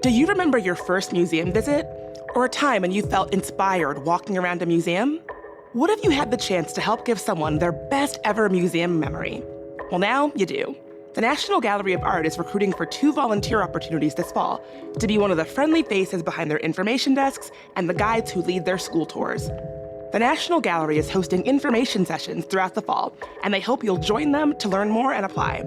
Do you remember your first museum visit? Or a time when you felt inspired walking around a museum? What if you had the chance to help give someone their best ever museum memory? Well, now you do. The National Gallery of Art is recruiting for 2 volunteer opportunities this fall to be one of the friendly faces behind their information desks and the guides who lead their school tours. The National Gallery is hosting information sessions throughout the fall, and they hope you'll join them to learn more and apply.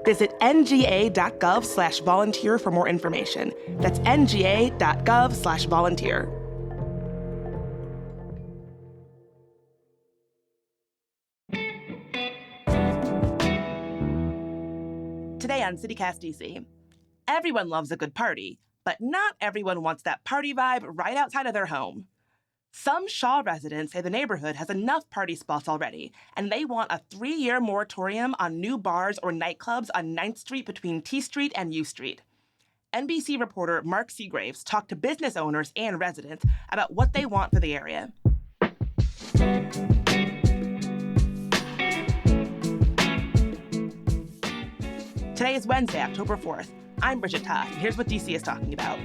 Visit nga.gov/volunteer for more information. That's nga.gov/volunteer. Today on CityCast DC, everyone loves a good party, but not everyone wants that party vibe right outside of their home. Some Shaw residents say the neighborhood has enough party spots already, and they want a 3-year moratorium on new bars or nightclubs on 9th Street between T Street and U Street. NBC reporter Mark Segraves talked to business owners and residents about what they want for the area. Today is Wednesday, October 4th. I'm Bridget Todd, and here's what DC is talking about.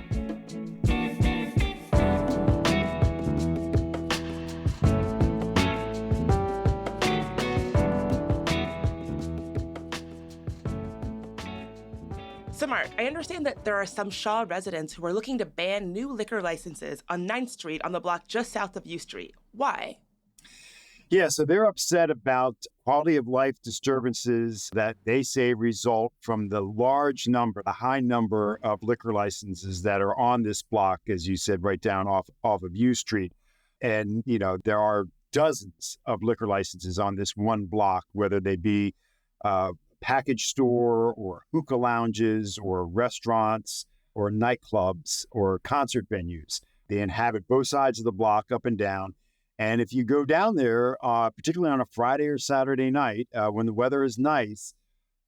So, Mark, I understand that there are some Shaw residents who are looking to ban new liquor licenses on 9th Street on the block just south of U Street. Why? Yeah, so they're upset about quality of life disturbances that they say result from the high number of liquor licenses that are on this block, as you said, right down off of U Street. And, there are dozens of liquor licenses on this one block, whether they be package store or hookah lounges or restaurants or nightclubs or concert venues. They inhabit both sides of the block up and down. And if you go down there, particularly on a Friday or Saturday night, when the weather is nice,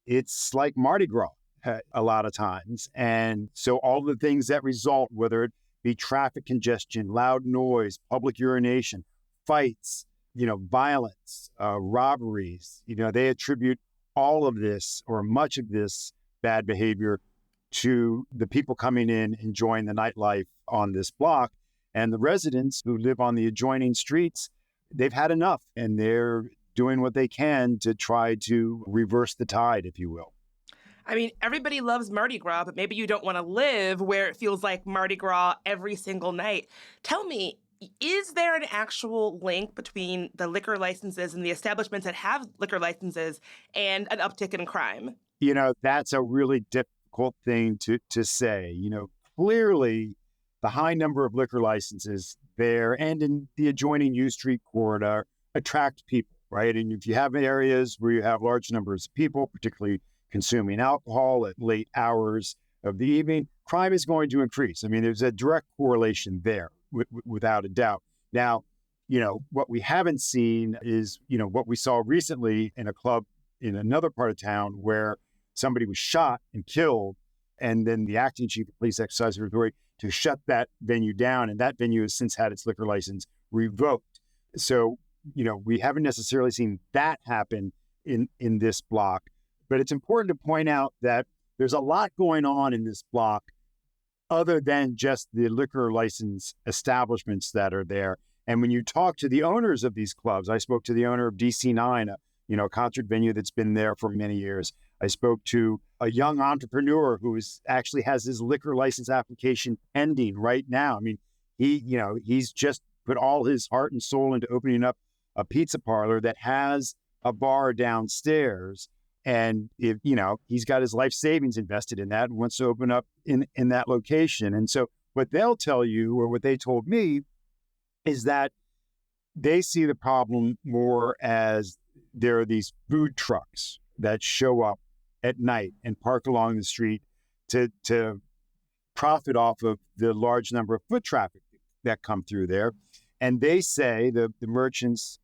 it's like Mardi Gras a lot of times. And so all the things that result, whether it be traffic congestion, loud noise, public urination, fights, violence, robberies, they attribute all of this or much of this bad behavior to the people coming in enjoying the nightlife on this block. And the residents who live on the adjoining streets, they've had enough, and they're doing what they can to try to reverse the tide, if you will. I mean, everybody loves Mardi Gras, but maybe you don't want to live where it feels like Mardi Gras every single night. Tell me, is there an actual link between the liquor licenses and the establishments that have liquor licenses and an uptick in crime? That's a really difficult thing to say. Clearly, the high number of liquor licenses there and in the adjoining U Street corridor attract people, right? And if you have areas where you have large numbers of people, particularly consuming alcohol at late hours of the evening, crime is going to increase. I mean, there's a direct correlation there. Without a doubt. Now, what we haven't seen is, what we saw recently in a club in another part of town where somebody was shot and killed, and then the acting chief of police exercised her authority to shut that venue down, and that venue has since had its liquor license revoked. So, we haven't necessarily seen that happen in this block, but it's important to point out that there's a lot going on in this block other than just the liquor license establishments that are there. And when you talk to the owners of these clubs, I spoke to the owner of DC9, a concert venue that's been there for many years. I spoke to a young entrepreneur who actually has his liquor license application pending right now. I mean, he's just put all his heart and soul into opening up a pizza parlor that has a bar downstairs. And if he's got his life savings invested in that and wants to open up in that location. And so what they'll tell you, or what they told me, is that they see the problem more as there are these food trucks that show up at night and park along the street to profit off of the large number of foot traffic that come through there. And they say, the merchants,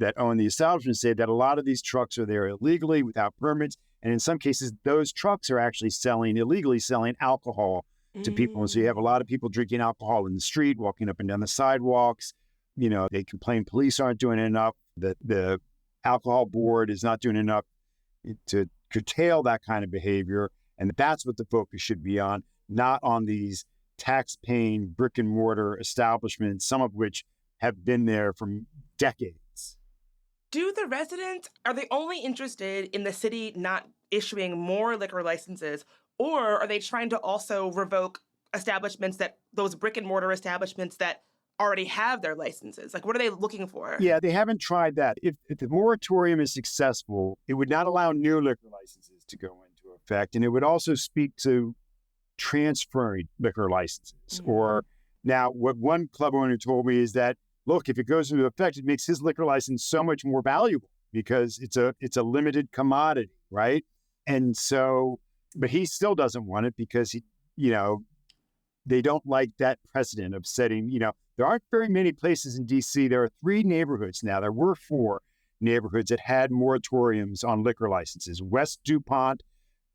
that own the establishment say that a lot of these trucks are there illegally without permits. And in some cases, those trucks are actually illegally selling alcohol to people. And so you have a lot of people drinking alcohol in the street, walking up and down the sidewalks. They complain police aren't doing enough, that the alcohol board is not doing enough to curtail that kind of behavior. And that's what the focus should be on, not on these tax-paying brick and mortar establishments, some of which have been there for decades. Do the residents, are they only interested in the city not issuing more liquor licenses, or are they trying to also revoke establishments that, those brick and mortar establishments that already have their licenses? Like, what are they looking for? Yeah, they haven't tried that. If the moratorium is successful, it would not allow new liquor licenses to go into effect. And it would also speak to transferring liquor licenses. Or now, what one club owner told me is that, look, if it goes into effect, it makes his liquor license so much more valuable because it's a limited commodity, right? And so, but he still doesn't want it because they don't like that precedent of setting, there aren't very many places in DC. There are 3 neighborhoods now. There were 4 neighborhoods that had moratoriums on liquor licenses. West DuPont,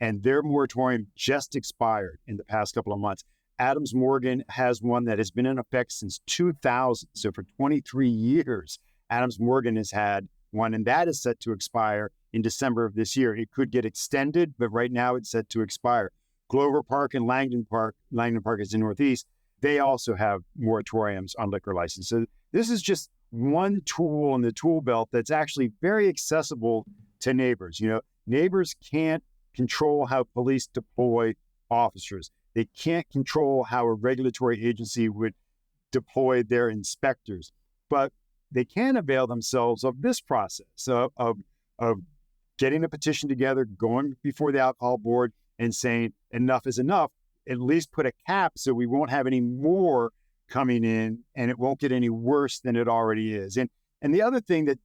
and their moratorium just expired in the past couple of months. Adams Morgan has one that has been in effect since 2000. So for 23 years, Adams Morgan has had one, and that is set to expire in December of this year. It could get extended, but right now it's set to expire. Glover Park and Langdon Park is in Northeast, they also have moratoriums on liquor license. So this is just one tool in the tool belt that's actually very accessible to neighbors. Neighbors can't control how police deploy officers. They can't control how a regulatory agency would deploy their inspectors, but they can avail themselves of this process of getting a petition together, going before the alcohol board and saying enough is enough, at least put a cap so we won't have any more coming in and it won't get any worse than it already is. And the other thing that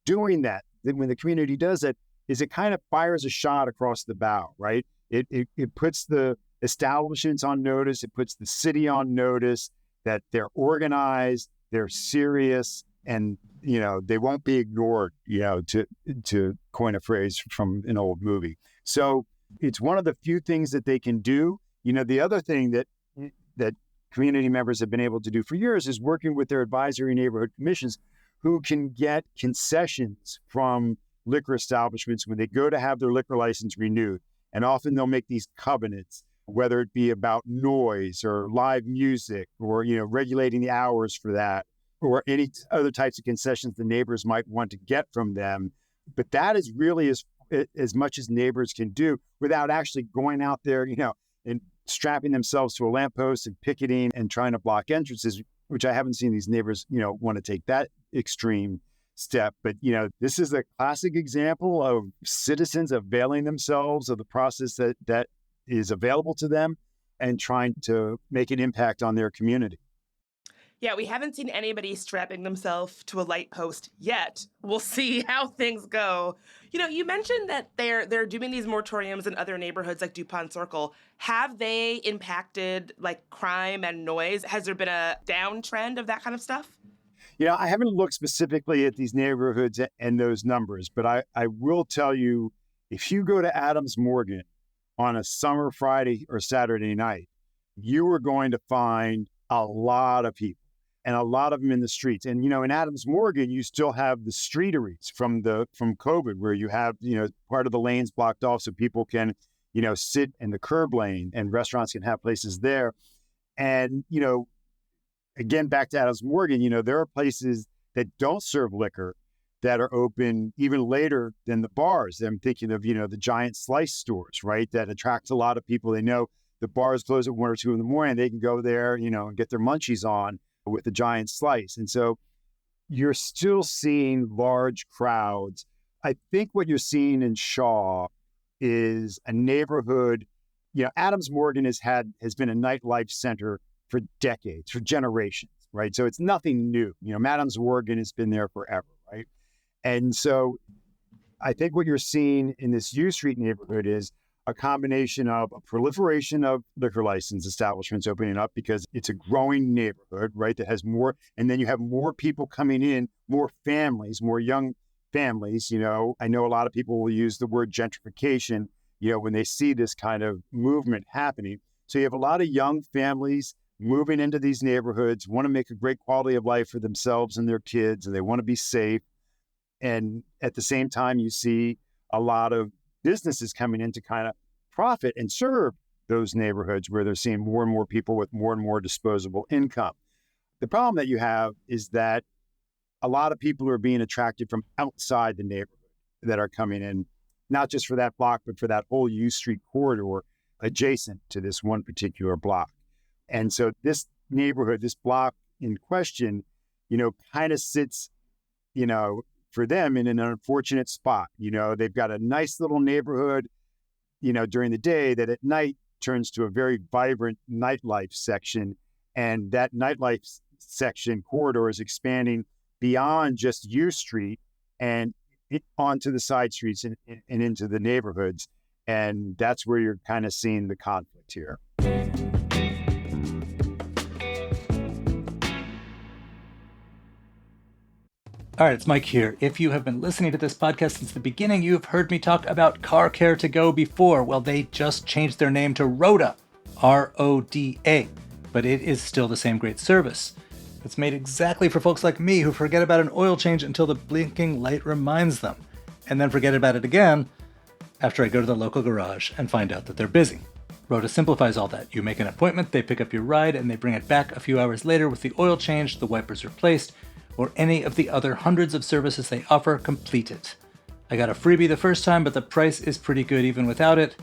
doing that when the community does it, is it kind of fires a shot across the bow, right? It puts the establishments on notice. It puts the city on notice that they're organized, they're serious, and they won't be ignored. To coin a phrase from an old movie. So it's one of the few things that they can do. The other thing that community members have been able to do for years is working with their advisory neighborhood commissions, who can get concessions from liquor establishments when they go to have their liquor license renewed. And often they'll make these covenants, whether it be about noise or live music or, regulating the hours for that, or any other types of concessions the neighbors might want to get from them. But that is really as much as neighbors can do without actually going out there, and strapping themselves to a lamppost and picketing and trying to block entrances, which I haven't seen these neighbors, want to take that extreme step. But, this is a classic example of citizens availing themselves of the process that is available to them and trying to make an impact on their community. Yeah, we haven't seen anybody strapping themselves to a light post yet. We'll see how things go. You mentioned that they're doing these moratoriums in other neighborhoods like DuPont Circle. Have they impacted like crime and noise? Has there been a downtrend of that kind of stuff? I haven't looked specifically at these neighborhoods and those numbers, but I will tell you, if you go to Adams Morgan on a summer Friday or Saturday night, you are going to find a lot of people and a lot of them in the streets. And, in Adams Morgan, you still have the streeteries from COVID, where you have, part of the lanes blocked off so people can, sit in the curb lane, and restaurants can have places there. And, again, back to Adams Morgan, there are places that don't serve liquor that are open even later than the bars. I'm thinking of, the giant slice stores, right? That attracts a lot of people. They know the bars close at 1 or 2 in the morning. They can go there, and get their munchies on with the giant slice. And so you're still seeing large crowds. I think what you're seeing in Shaw is a neighborhood, Adams Morgan has been a nightlife center for decades, for generations, right? So it's nothing new. Adams Morgan has been there forever, right? And so I think what you're seeing in this U Street neighborhood is a combination of a proliferation of liquor license establishments opening up because it's a growing neighborhood, right, that has more, and then you have more people coming in, more families, more young families. I know a lot of people will use the word gentrification, when they see this kind of movement happening. So you have a lot of young families moving into these neighborhoods, want to make a great quality of life for themselves and their kids, and they want to be safe. And at the same time, you see a lot of businesses coming in to kind of profit and serve those neighborhoods where they're seeing more and more people with more and more disposable income. The problem that you have is that a lot of people are being attracted from outside the neighborhood that are coming in, not just for that block, but for that whole U Street corridor adjacent to this one particular block. And so this neighborhood, this block in question, kind of sits, for them in an unfortunate spot. They've got a nice little neighborhood, during the day that at night turns to a very vibrant nightlife section. And that nightlife section corridor is expanding beyond just U Street and onto the side streets and into the neighborhoods. And that's where you're kind of seeing the conflict here. All right, it's Mike here. If you have been listening to this podcast since the beginning, you have heard me talk about Car Care to Go before. Well, they just changed their name to Roda, R-O-D-A, but it is still the same great service. It's made exactly for folks like me who forget about an oil change until the blinking light reminds them, and then forget about it again after I go to the local garage and find out that they're busy. Roda simplifies all that. You make an appointment, they pick up your ride, and they bring it back a few hours later with the oil change, the wipers replaced, or any of the other hundreds of services they offer completed. I got a freebie the first time, but the price is pretty good even without it.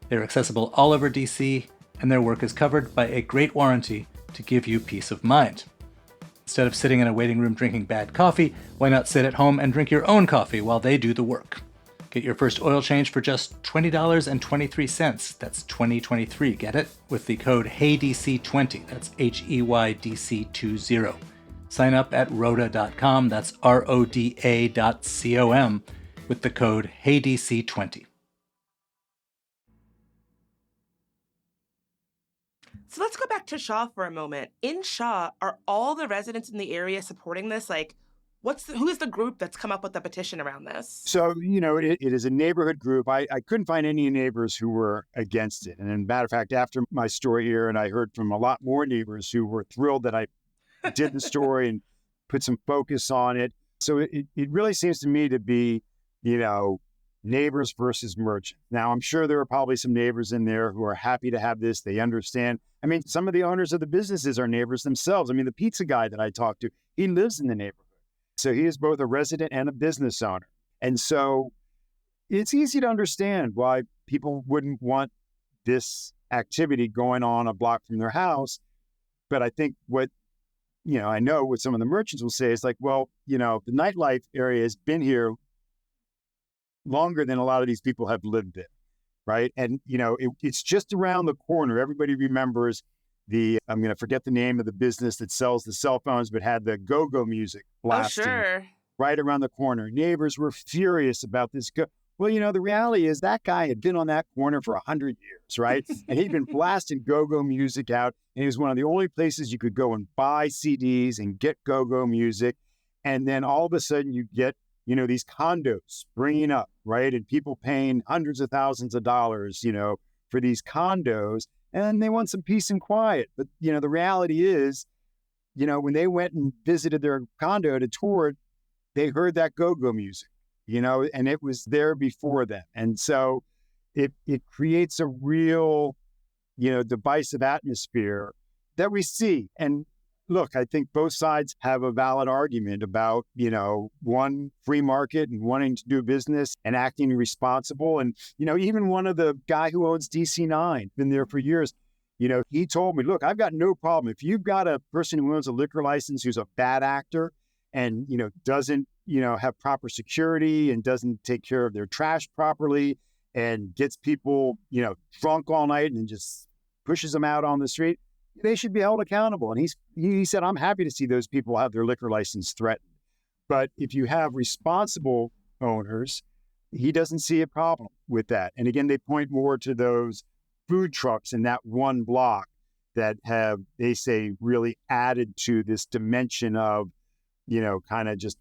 They're accessible all over DC, and their work is covered by a great warranty to give you peace of mind. Instead of sitting in a waiting room drinking bad coffee, why not sit at home and drink your own coffee while they do the work? Get your first oil change for just $20.23. That's 2023, get it? With the code HEYDC20. That's HEYDC20. Sign up at Roda.com, that's RODA.com, with the code HEYDC20. So let's go back to Shaw for a moment. In Shaw, are all the residents in the area supporting this? Like, who is the group that's come up with the petition around this? So, it is a neighborhood group. I couldn't find any neighbors who were against it. And as a matter of fact, after my story here, and I heard from a lot more neighbors who were thrilled that I did the story and put some focus on it. So it really seems to me to be, neighbors versus merchants. Now, I'm sure there are probably some neighbors in there who are happy to have this. They understand. I mean, some of the owners of the businesses are neighbors themselves. I mean, the pizza guy that I talked to, he lives in the neighborhood. So he is both a resident and a business owner. And so it's easy to understand why people wouldn't want this activity going on a block from their house. But I think I know what some of the merchants will say is like, well, the nightlife area has been here longer than a lot of these people have lived in, right? And, it's just around the corner. Everybody remembers I'm going to forget the name of the business that sells the cell phones, but had the go-go music blasting right around the corner. Neighbors were furious about this. Well, the reality is that guy had been on that corner for 100 years, right? And he'd been blasting go-go music out. And it was one of the only places you could go and buy CDs and get go-go music. And then all of a sudden you get, these condos springing up, right? And people paying hundreds of thousands of dollars, for these condos. And they want some peace and quiet. But, the reality is, when they went and visited their condo to tour it, they heard that go-go music. And it was there before them. And so it creates a real, divisive atmosphere that we see. And look, I think both sides have a valid argument about, one, free market and wanting to do business and acting responsible. And, even one of the guy who owns DC9, been there for years, he told me, look, I've got no problem. If you've got a person who owns a liquor license who's a bad actor and, doesn't, have proper security and doesn't take care of their trash properly and gets people, drunk all night and just pushes them out on the street, they should be held accountable. And he said, I'm happy to see those people have their liquor license threatened. But if you have responsible owners, he doesn't see a problem with that. And again, they point more to those food trucks in that one block that have, they say, really added to this dimension of, kind of just,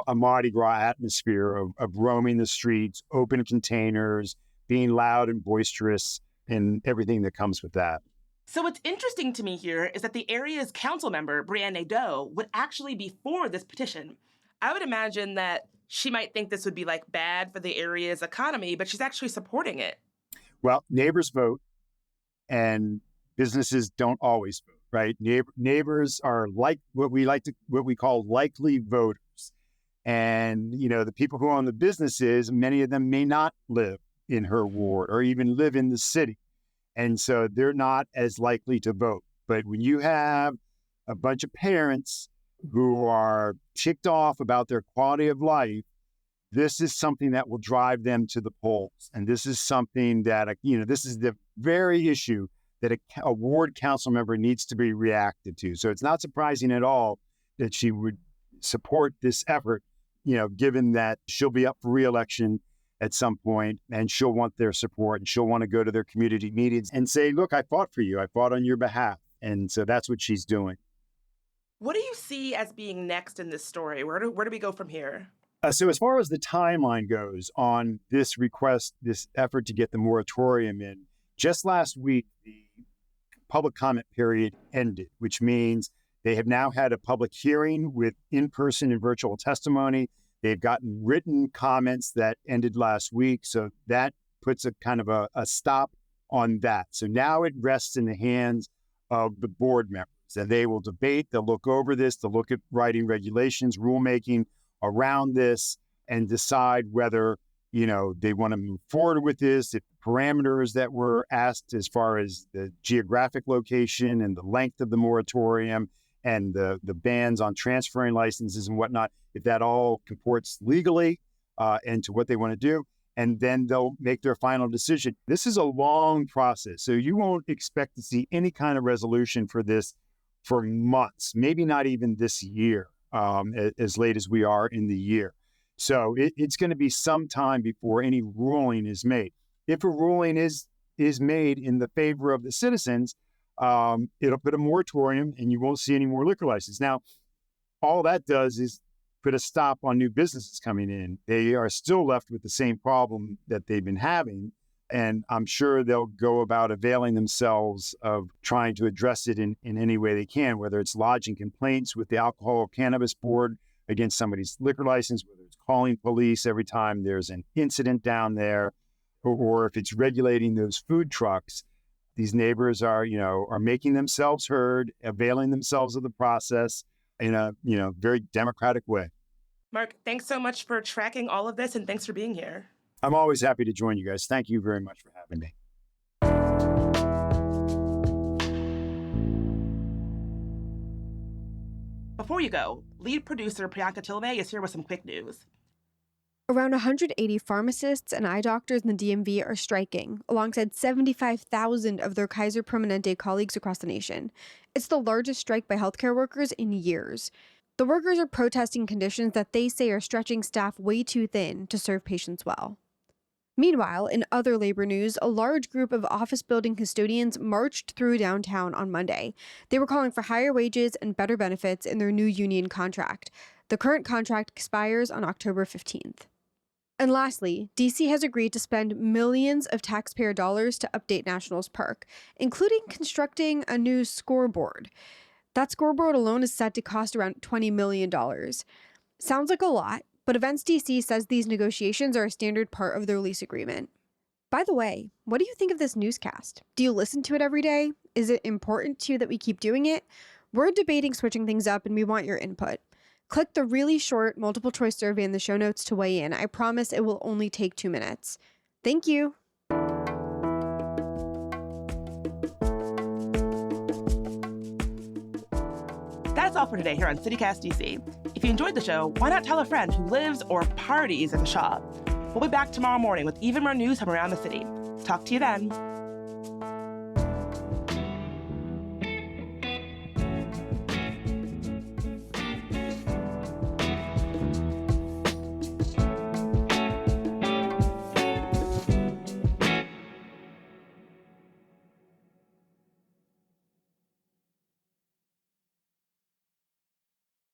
a Mardi Gras atmosphere of roaming the streets, open containers, being loud and boisterous, and everything that comes with that. So what's interesting to me here is that the area's council member, Brianne Nadeau, would actually be for this petition. I would imagine that she might think this would be bad for the area's economy, but she's actually supporting it. Well, neighbors vote. and businesses don't always vote, right? Neighbors are like what we call likely voters. And, the people who own the businesses, many of them may not live in her ward or even live in the city. And so they're not as likely to vote. But when you have a bunch of parents who are ticked off about their quality of life, this is something that will drive them to the polls. And this is something that, this is the very issue that a ward council member needs to be reacted to. So it's not surprising at all that she would support this effort, given that she'll be up for re-election at some point and she'll want their support and she'll want to go to their community meetings and say, look, I fought for you. I fought on your behalf. And so that's what she's doing. What do you see as being next in this story? Where do we go from here? So as far as the timeline goes on this request, this effort to get the moratorium in, just last week, the public comment period ended, which means they have now had a public hearing with in-person and virtual testimony. They've gotten written comments that ended last week. So that puts a kind of a stop on that. So now it rests in the hands of the board members, and they will debate, they'll look over this, they'll look at writing regulations, rulemaking around this, and decide whether, they want to move forward with this, if parameters that were asked as far as the geographic location and the length of the moratorium and the bans on transferring licenses and whatnot, if that all comports legally and to what they want to do, and then they'll make their final decision. This is a long process, so you won't expect to see any kind of resolution for this for months, maybe not even this year, as late as we are in the year. So it's going to be some time before any ruling is made. If a ruling is made in the favor of the citizens, it'll put a moratorium and you won't see any more liquor licenses. Now, all that does is put a stop on new businesses coming in. They are still left with the same problem that they've been having. And I'm sure they'll go about availing themselves of trying to address it in any way they can, whether it's lodging complaints with the Alcohol Cannabis Board against somebody's liquor license, whether it's calling police every time there's an incident down there, or if it's regulating those food trucks. These neighbors are making themselves heard, availing themselves of the process in a, very democratic way. Mark, thanks so much for tracking all of this, and thanks for being here. I'm always happy to join you guys. Thank you very much for having me. Before you go, lead producer Priyanka Tilve is here with some quick news. Around 180 pharmacists and eye doctors in the DMV are striking, alongside 75,000 of their Kaiser Permanente colleagues across the nation. It's the largest strike by healthcare workers in years. The workers are protesting conditions that they say are stretching staff way too thin to serve patients well. Meanwhile, in other labor news, a large group of office building custodians marched through downtown on Monday. They were calling for higher wages and better benefits in their new union contract. The current contract expires on October 15th. And lastly, DC has agreed to spend millions of taxpayer dollars to update Nationals Park, including constructing a new scoreboard. That scoreboard alone is set to cost around $20 million. Sounds like a lot, but Events DC says these negotiations are a standard part of their lease agreement. By the way, what do you think of this newscast? Do you listen to it every day? Is it important to you that we keep doing it? We're debating switching things up, and we want your input. Click the really short multiple choice survey in the show notes to weigh in. I promise it will only take 2 minutes. Thank you. That's all for today here on CityCast DC. If you enjoyed the show, why not tell a friend who lives or parties in Shaw? We'll be back tomorrow morning with even more news from around the city. Talk to you then.